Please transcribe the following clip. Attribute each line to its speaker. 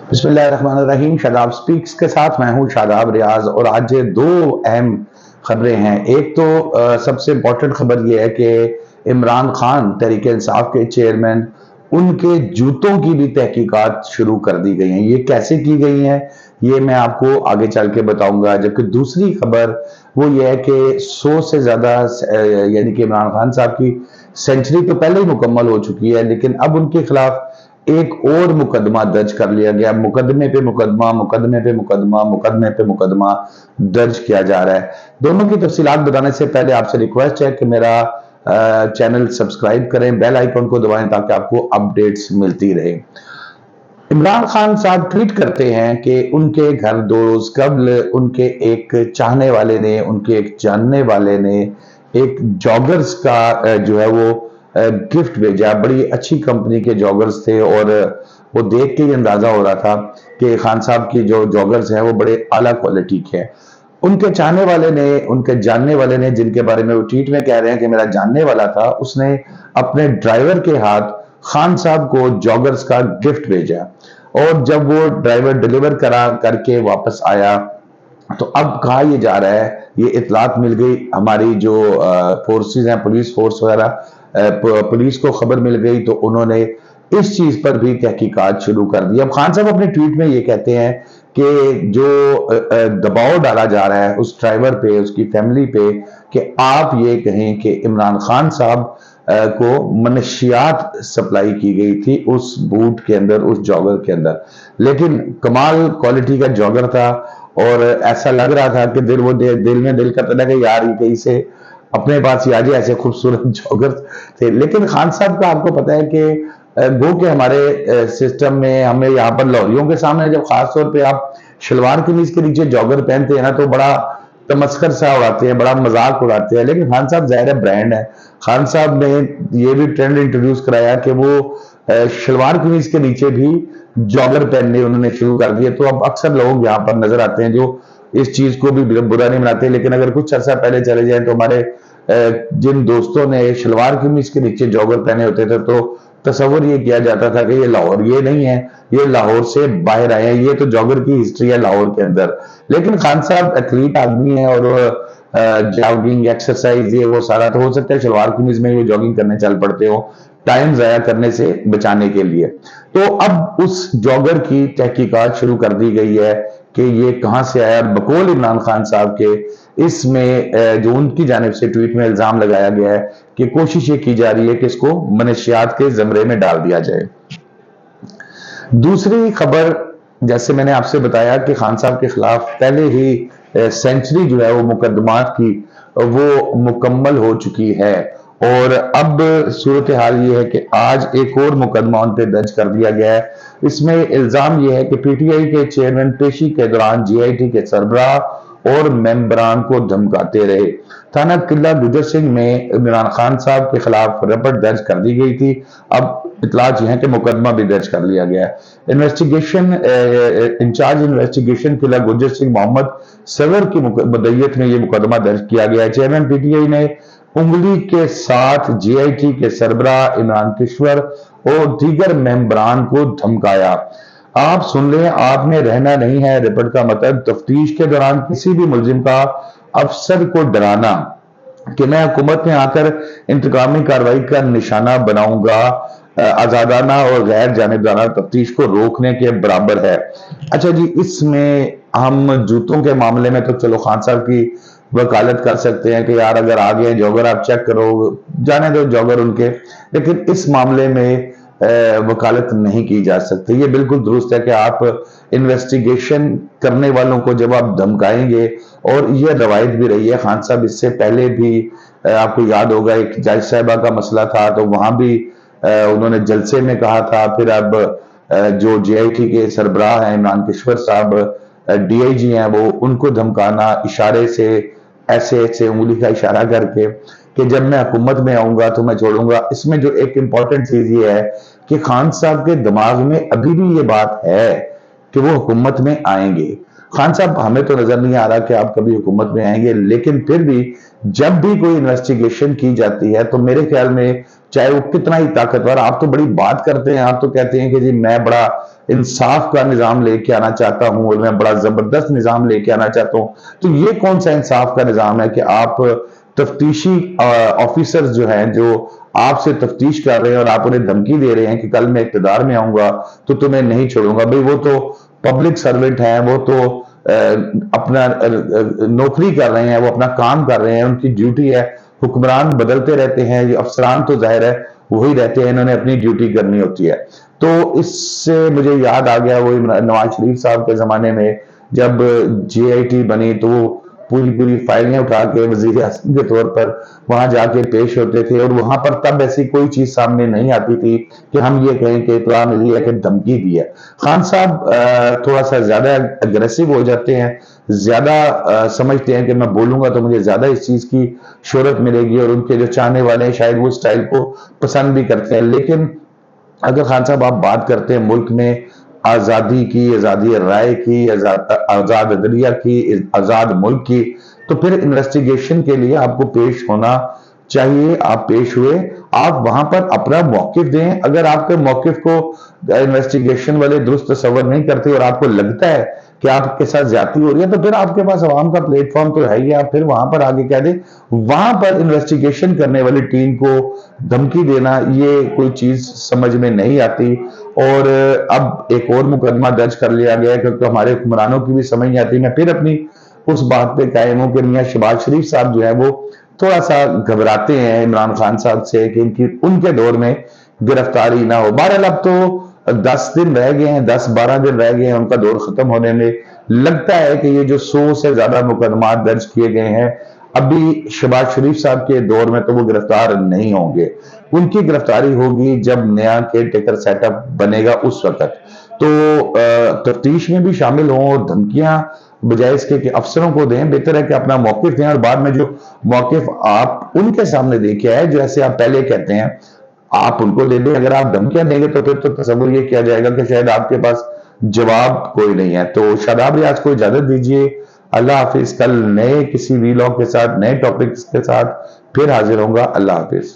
Speaker 1: बिस्मिल्लाहिर्रहमानिर्रहीम। शादाब स्पीक्स के साथ मैं हूं शादाब रियाज, और आज दो अहम खबरें हैं। एक तो सबसे इम्पोर्टेंट खबर यह है कि इमरान खान तहरीक इंसाफ के चेयरमैन, उनके जूतों की भी तहकीकात शुरू कर दी गई हैं। ये कैसे की गई हैं ये मैं आपको आगे चल के बताऊंगा। जबकि दूसरी खबर वो ये है कि 100 से ज्यादा यानी कि इमरान खान साहब की सेंचुरी तो पहले ही मुकम्मल हो चुकी है, लेकिन अब उनके खिलाफ एक और मुकदमा दर्ज कर लिया गया। मुकदमे पे मुकदमा, मुकदमे पे मुकदमा, मुकदमे पे मुकदमा दर्ज किया जा रहा है। दोनों की तफसीलात बताने से पहले आपसे रिक्वेस्ट है कि मेरा चैनल सब्सक्राइब करें, बेल आइकन को दबाएं ताकि आपको अपडेट्स मिलती रहे। इमरान खान साहब ट्वीट करते हैं कि उनके घर 2 रोज कबल उनके एक चाहने वाले ने, उनके एक जानने वाले ने एक जॉगर्स का जो है वो गिफ्ट भेजा। बड़ी अच्छी कंपनी के जॉगर्स थे, और वो देख के ही अंदाजा हो रहा था कि खान साहब की जो जॉगर्स हैं वो बड़े आला क्वालिटी के हैं। उनके चाहने वाले ने, उनके जानने वाले ने, जिनके बारे में वो ट्वीट में कह रहे हैं कि मेरा जानने वाला था, उसने अपने ड्राइवर के हाथ खान साहब को जॉगर्स का गिफ्ट भेजा। और जब वो ड्राइवर डिलीवर करा करके वापस आया तो अब कहा यह जा रहा है, ये इतलात मिल गई हमारी जो फोर्सेस हैं, पुलिस फोर्स वगैरह, पुलिस को खबर मिल गई तो उन्होंने इस चीज पर भी तहकीकात शुरू कर दी। अब खान साहब अपने ट्वीट में ये कहते हैं कि जो दबाव डाला जा रहा है उस ड्राइवर पे, उसकी फैमिली पे, कि आप ये कहें कि इमरान खान साहब को मनशियात सप्लाई की गई थी उस बूट के अंदर, उस जॉगर के अंदर। लेकिन कमाल क्वालिटी का जॉगर था, और ऐसा लग रहा था कि दिल करता था कि यार ये कहीं से अपने पास ही आ जाए, ऐसे खूबसूरत जॉगर थे। लेकिन खान साहब का आपको पता है कि गो के हमारे सिस्टम में, हमें यहाँ पर लाहौरियों के सामने जब खास तौर पे आप शलवार कमीज के नीचे जॉगर पहनते हैं ना तो बड़ा तमस्कर सा उड़ाते हैं, बड़ा मजाक उड़ाते हैं। लेकिन खान साहब ज़ाहिर है ब्रांड है। खान साहब ने ये भी ट्रेंड इंट्रोड्यूस कराया कि वो शलवार कमीज के नीचे भी जॉगर पहनने उन्होंने शुरू कर दिए। तो अब अक्सर लोग यहाँ पर नजर आते हैं जो इस चीज को भी बुरा नहीं मनाते। लेकिन अगर कुछ अर्सा पहले चले जाए तो हमारे जिन दोस्तों ने शलवार कमीज के नीचे जॉगर पहने होते थे तो तस्वर ये किया जाता था कि ये लाहौर ये नहीं है, ये लाहौर से बाहर आए हैं, ये तो जॉगर की हिस्ट्री है लाहौर के अंदर। लेकिन खान साहब एथलीट आदमी है, और जॉगिंग एक्सरसाइज ये वो सारा, तो हो सकता है शलवार कमीज में ये जॉगिंग करने चल पड़ते हो टाइम जाया करने से बचाने के लिए। तो अब उस जॉगर की तहकीकात शुरू कर दी गई है कि ये कहां से आया। बकौल इमरान खान साहब के इसमें जो उनकी जानिब से ट्वीट में इल्जाम लगाया गया है कि कोशिश ये की जा रही है कि इसको मनशियात के जमरे में डाल दिया जाए। दूसरी खबर, जैसे मैंने आपसे बताया कि खान साहब के खिलाफ पहले ही सेंचुरी जो है वो मुकदमात की वो मुकम्मल हो चुकी है, और अब सूरत हाल ये है कि आज एक और मुकदमा उन पर दर्ज कर दिया गया है। इसमें इल्जाम यह है कि पीटीआई के चेयरमैन पेशी के दौरान जीआईटी के सरबराह और मेंबरान को धमकाते रहे। थाना किला गुजर सिंह में इमरान खान साहब के खिलाफ रिपोर्ट दर्ज कर दी गई थी। अब इतलात यह है कि मुकदमा भी दर्ज कर लिया गया है। इन्वेस्टिगेशन इंचार्ज इन्वेस्टिगेशन किला गुजर सिंह मोहम्मद सवर की मदयत में यह मुकदमा दर्ज किया गया है। चेयरमैन पीटीआई ने उंगली के साथ जीआईटी के सरबराह इमरान किश्वर और दीगर मेंबरान को धमकाया। आप सुन लें, आपने रहना नहीं है। रिपोर्ट का मतलब तफ्तीश के दौरान किसी भी मुलजिम का अफसर को डराना कि मैं हुकूमत में आकर इंतकामी कार्रवाई का निशाना बनाऊंगा, आजादाना और गैर जानिबदाराना तफ्तीश को रोकने के बराबर है। अच्छा जी, इसमें हम जूतों के मामले में तो चलो खान साहब की वकालत कर सकते हैं कि यार अगर आ गए जॉगर आप चेक करो, जाने दो जॉगर उनके। लेकिन इस मामले में वकालत नहीं की जा सकती। ये बिल्कुल दुरुस्त है कि आप इन्वेस्टिगेशन करने वालों को जब आप धमकाएंगे, और ये रवायत भी रही है, खान साहब इससे पहले भी आपको याद होगा एक जज साहिबा का मसला था तो वहां भी उन्होंने जलसे में कहा था। फिर अब जो जीआईटी के सरबराह हैं इमरान किश्वर साहब, डीआईजी हैं, वो उनको धमकाना इशारे से, ऐसे ऐसे उंगली का इशारा करके कि जब मैं हुकूमत में आऊंगा तो मैं छोड़ूंगा। इसमें जो एक इंपॉर्टेंट चीज ये है कि खान साहब के दिमाग में अभी भी ये बात है कि वो हुकूमत में आएंगे। खान साहब, हमें तो नजर नहीं आ रहा कि आप कभी हुकूमत में आएंगे, लेकिन फिर भी जब भी कोई इन्वेस्टिगेशन की जाती है तो मेरे ख्याल में چاہے وہ کتنا ہی طاقتور. آپ تو بڑی بات کرتے ہیں, آپ تو کہتے ہیں کہ جی میں بڑا انصاف کا نظام لے کے آنا چاہتا ہوں اور میں بڑا زبردست نظام لے کے آنا چاہتا ہوں. تو یہ کون سا انصاف کا نظام ہے کہ آپ تفتیشی آفیسرز جو ہیں جو آپ سے تفتیش کر رہے ہیں اور آپ انہیں دھمکی دے رہے ہیں کہ کل میں اقتدار میں آؤں گا تو تمہیں نہیں چھوڑوں گا. بھئی وہ تو پبلک سرونٹ ہیں, وہ تو اپنا نوکری کر رہے ہیں, وہ اپنا کام کر رہے ہیں, ان کی ڈیوٹی ہے. حکمران بدلتے رہتے ہیں, یہ افسران تو ظاہر ہے وہی رہتے ہیں, انہوں نے اپنی ڈیوٹی کرنی ہوتی ہے. تو اس سے مجھے یاد آ گیا وہ نواز شریف صاحب کے زمانے میں جب جے آئی ٹی بنی تو وہ پوری فائلیں اٹھا کے وزیر اعظم کے طور پر وہاں جا کے پیش ہوتے تھے, اور وہاں پر تب ایسی کوئی چیز سامنے نہیں آتی تھی کہ ہم یہ کہیں کہ اطلاع ملی ہے کہ دھمکی دی ہے. خان صاحب تھوڑا سا زیادہ اگریسو ہو جاتے ہیں, زیادہ سمجھتے ہیں کہ میں بولوں گا تو مجھے زیادہ اس چیز کی شہرت ملے گی, اور ان کے جو چاہنے والے ہیں شاید وہ اسٹائل کو پسند بھی کرتے ہیں. لیکن اگر خان صاحب آپ بات کرتے ہیں ملک میں آزادی کی, آزادی رائے کی, آزاد عدلیہ کی, آزاد ملک کی, تو پھر انویسٹیگیشن کے لیے آپ کو پیش ہونا چاہیے. آپ پیش ہوئے, آپ وہاں پر اپنا موقف دیں. اگر آپ کے موقف کو انویسٹیگیشن والے درست تصور نہیں کرتے اور آپ کو لگتا ہے کہ آپ کے ساتھ زیادتی ہو رہی ہے, تو پھر آپ کے پاس عوام کا پلیٹ فارم تو ہے ہی, آپ پھر وہاں پر آگے کہہ دیں. وہاں پر انویسٹیگیشن کرنے والی ٹیم کو دھمکی دینا یہ کوئی چیز سمجھ میں نہیں آتی. اور اب ایک اور مقدمہ درج کر لیا گیا ہے کیونکہ ہمارے حکمرانوں کی بھی سمجھ نہیں آتی. میں پھر اپنی اس بات پہ قائم ہوں کہ میاں شہباز شریف صاحب جو ہے وہ تھوڑا سا گھبراتے ہیں عمران خان صاحب سے کہ ان کے دور میں گرفتاری نہ ہو. بہرحال اب تو 10 دن رہ گئے ہیں, 10-12 دن رہ گئے ہیں ان کا دور ختم ہونے میں. لگتا ہے کہ یہ جو 100 سے زیادہ مقدمات درج کیے گئے ہیں ابھی شہباز شریف صاحب کے دور میں تو وہ گرفتار نہیں ہوں گے. ان کی گرفتاری ہوگی جب نیا کیئر ٹیکر سیٹ اپ بنے گا اس وقت. تو تفتیش میں بھی شامل ہوں اور دھمکیاں بجائے اس کے کہ افسروں کو دیں, بہتر ہے کہ اپنا موقف دیں, اور بعد میں جو موقف آپ ان کے سامنے دیکھا ہے جو ایسے آپ پہلے کہتے ہیں آپ ان کو دے دیں. اگر آپ دھمکیاں دیں گے تو پھر تو تصور یہ کیا جائے گا کہ شاید آپ کے پاس جواب کوئی نہیں ہے. تو شاداب ریاض کو اجازت دیجیے. اللہ حافظ. کل نئے کسی ویلاگ کے ساتھ, نئے ٹاپکس کے ساتھ پھر حاضر ہوں گا. اللہ حافظ.